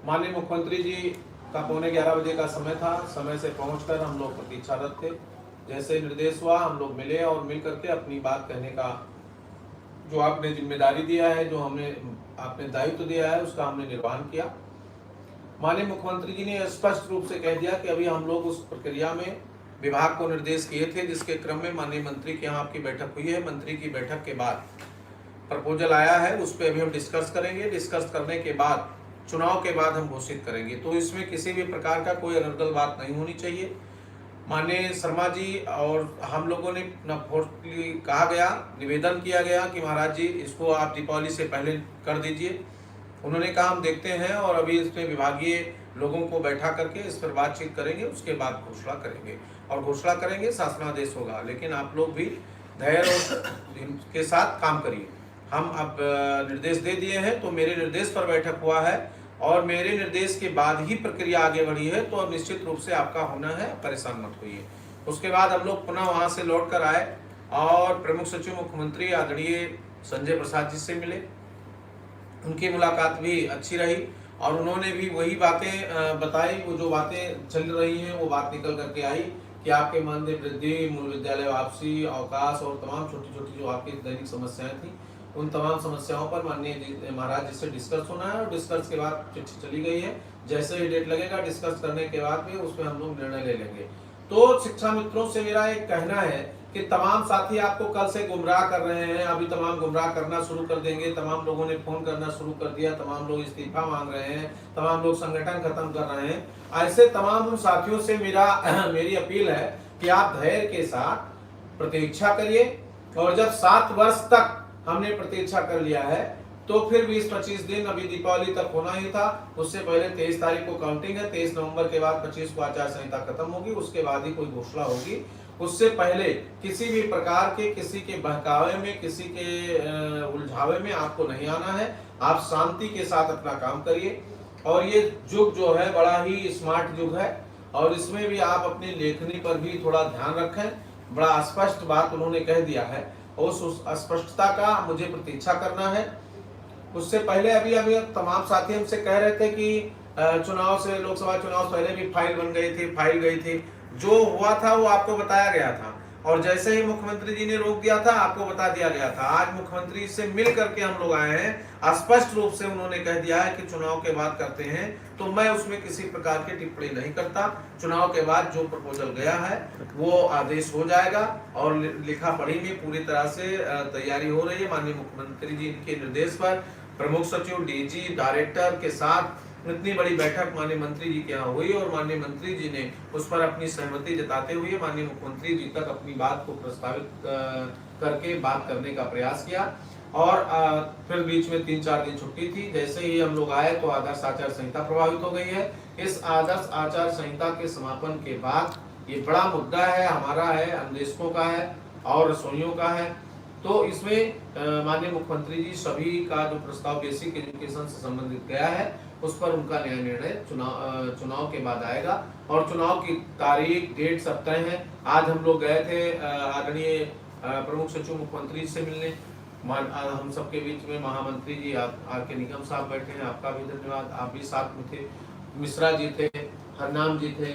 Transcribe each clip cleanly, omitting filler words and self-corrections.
माननीय मुख्यमंत्री जी का 11:15 बजे का समय था। समय से पहुंचकर हम लोग प्रतीक्षारत थे। जैसे निर्देश हुआ हम लोग मिले और मिल करके अपनी बात कहने का जो आपने जिम्मेदारी दिया है, जो हमने आपने दायित्व दिया है, उसका हमने निर्वहन किया। माननीय मुख्यमंत्री जी ने स्पष्ट रूप से कह दिया कि अभी हम लोग उस प्रक्रिया में विभाग को निर्देश किए थे, जिसके क्रम में माननीय मंत्री के यहाँ आपकी बैठक हुई है। मंत्री की बैठक के बाद प्रपोजल आया है, उस पर अभी हम डिस्कस करेंगे। डिस्कस करने के बाद चुनाव के बाद हम घोषित करेंगे। तो इसमें किसी भी प्रकार का कोई अनर्गल बात नहीं होनी चाहिए। माननीय शर्मा जी और हम लोगों ने कहा गया, निवेदन किया गया कि महाराज जी इसको आप दीपावली से पहले कर दीजिए। उन्होंने कहा हम देखते हैं और अभी इसमें विभागीय लोगों को बैठा करके इस पर बातचीत करेंगे, उसके बाद घोषणा करेंगे और घोषणा करेंगे, शासनादेश होगा। लेकिन आप लोग भी धैर्य के साथ काम करिए। हम अब निर्देश दे दिए हैं, तो मेरे निर्देश पर बैठक हुआ है और मेरे निर्देश के बाद ही प्रक्रिया आगे बढ़ी है, तो अब निश्चित रूप से आपका होना है, परेशान मत होइए। उसके बाद हम लोग पुनः वहां से लौट कर आए और प्रमुख सचिव मुख्यमंत्री आदरणीय संजय प्रसाद जी से मिले। उनकी मुलाकात भी अच्छी रही और उन्होंने भी वही बातें बताई, वो जो बातें चल रही हैं वो बात निकल करके आई कि आपके मानदेय वृद्धि, मूल विद्यालय वापसी, अवकाश और तमाम छोटी छोटी जो आपकी दैनिक समस्याएं थी, उन तमाम समस्याओं पर माननीय महाराज जी से डिस्कस होना है और डिस्कस के बाद चिट्ठी चली गई है। जैसे ही डेट लगेगा डिस्कस करने के बाद भी उसमें हम लोग निर्णय ले लेंगे। तो शिक्षा मित्रों से मेरा एक कहना है कि तमाम साथी आपको कल से गुमराह कर रहे हैं, अभी तमाम गुमराह करना शुरू कर देंगे। तमाम लोगों ने फोन करना शुरू कर दिया, तमाम लोग इस्तीफा मांग रहे हैं, तमाम लोग संगठन खत्म कर रहे हैं। ऐसे तमाम उन साथियों से मेरी अपील है कि आप धैर्य के साथ प्रतीक्षा करिए और जब 7 वर्ष तक हमने प्रतीक्षा कर लिया है तो फिर 20-25 दिन, अभी दीपावली तक होना ही था, उससे पहले 23 तारीख को काउंटिंग है, 23 नवंबर के बाद 25 को आचार संहिता खत्म होगी, उसके बाद ही कोई घोषणा होगी। उससे पहले किसी भी प्रकार के किसी के बहकावे में, किसी के उलझावे में आपको नहीं आना है। आप शांति के साथ अपना काम करिए और ये युग जो है बड़ा ही स्मार्ट युग है और इसमें भी आप अपनी लेखनी पर भी थोड़ा ध्यान रखें। बड़ा स्पष्ट बात उन्होंने कह दिया है, उस स्पष्टता का मुझे प्रतीक्षा करना है। उससे पहले अभी तमाम साथी हमसे कह रहे थे कि चुनाव से, लोकसभा चुनाव से पहले भी फाइल बन गई थी, फाइल गई थी। जो हुआ था वो आपको बताया गया था और जैसे ही मुख्यमंत्री जी ने रोक दिया था आपको बता दिया गया था। आज मुख्यमंत्री से मिल करके हम लोग आए हैं, स्पष्ट रूप से उन्होंने कह दिया है कि चुनाव के बाद करते हैं, तो मैं उसमें किसी प्रकार की टिप्पणी नहीं करता। चुनाव के बाद जो प्रपोजल गया है वो आदेश हो जाएगा और लिखा पढ़ी में पूरी तरह से तैयारी हो रही है। माननीय मुख्यमंत्री जी के निर्देश पर प्रमुख सचिव, डीजी, डायरेक्टर के साथ इतनी बड़ी बैठक माननीय मंत्री जी के यहाँ हुई और माननीय मंत्री जी ने उस पर अपनी सहमति जताते हुए माननीय मुख्यमंत्री जी तक अपनी बात को प्रस्तावित करके बात करने का प्रयास किया। और फिर बीच में 3-4 दिन छुट्टी थी। जैसे ही हम लोग आए तो आदर्श आचार संहिता प्रभावित हो गई है। इस आदर्श आचार संहिता के समापन के बाद ये बड़ा मुद्दा है, हमारा है, अन्वेषकों का है और रसोइयों का है। तो इसमें माननीय मुख्यमंत्री जी सभी का जो प्रस्ताव बेसिक एजुकेशन से संबंधित गया है उस पर उनका न्याय निर्णय चुनाव के बाद आएगा और चुनाव की तारीख, डेट सब तय है। आज हम लोग गए थे आदरणीय प्रमुख सचिव मुख्यमंत्री से मिलने। हम सबके बीच में महामंत्री जी आर के निगम साहब बैठे हैं, आपका भी धन्यवाद, आप भी साथ में थे। मिश्रा जी थे, हरनाम जी थे,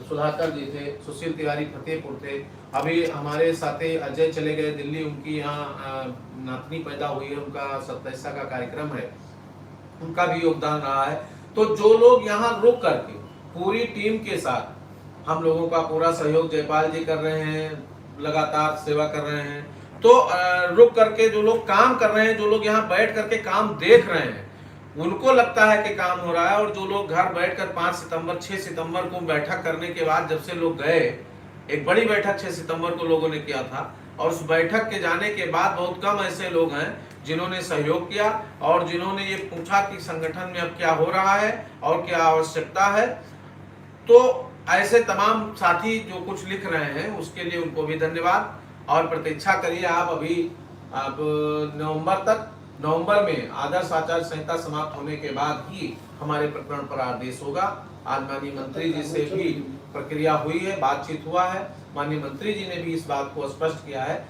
सुधाकर जी थे, सुशील तिवारी फतेहपुर थे। अभी हमारे साथे अजय चले गए दिल्ली, उनकी यहाँ नातनी पैदा हुई है, उनका 27 का कार्यक्रम है, उनका भी योगदान रहा है। तो जो लोग यहाँ रुक करके पूरी टीम के साथ हम लोगों का पूरा सहयोग जयपाल जी कर रहे हैं, लगातार सेवा कर रहे हैं। तो रुक करके जो लोग काम कर रहे हैं, जो लोग यहाँ बैठ करके काम देख रहे हैं, उनको लगता है कि काम हो रहा है। और जो लोग घर बैठकर 5 सितंबर 6 सितंबर को बैठक करने के बाद जब से लोग गए, एक बड़ी बैठक 6 सितंबर को लोगों ने किया था और उस बैठक के जाने के बाद बहुत कम ऐसे लोग हैं जिन्होंने सहयोग किया और जिन्होंने ये पूछा कि संगठन में अब क्या हो रहा है और क्या आवश्यकता है। तो ऐसे तमाम साथी जो कुछ लिख रहे हैं उसके लिए उनको भी धन्यवाद और प्रतीक्षा करिए आप। अभी अब नवंबर में आदर्श आचार संहिता समाप्त होने के बाद ही हमारे प्रकरण पर आदेश होगा। आज माननीय मंत्री जी से भी प्रक्रिया हुई है, बातचीत हुआ है। माननीय मंत्री जी ने भी इस बात को स्पष्ट किया है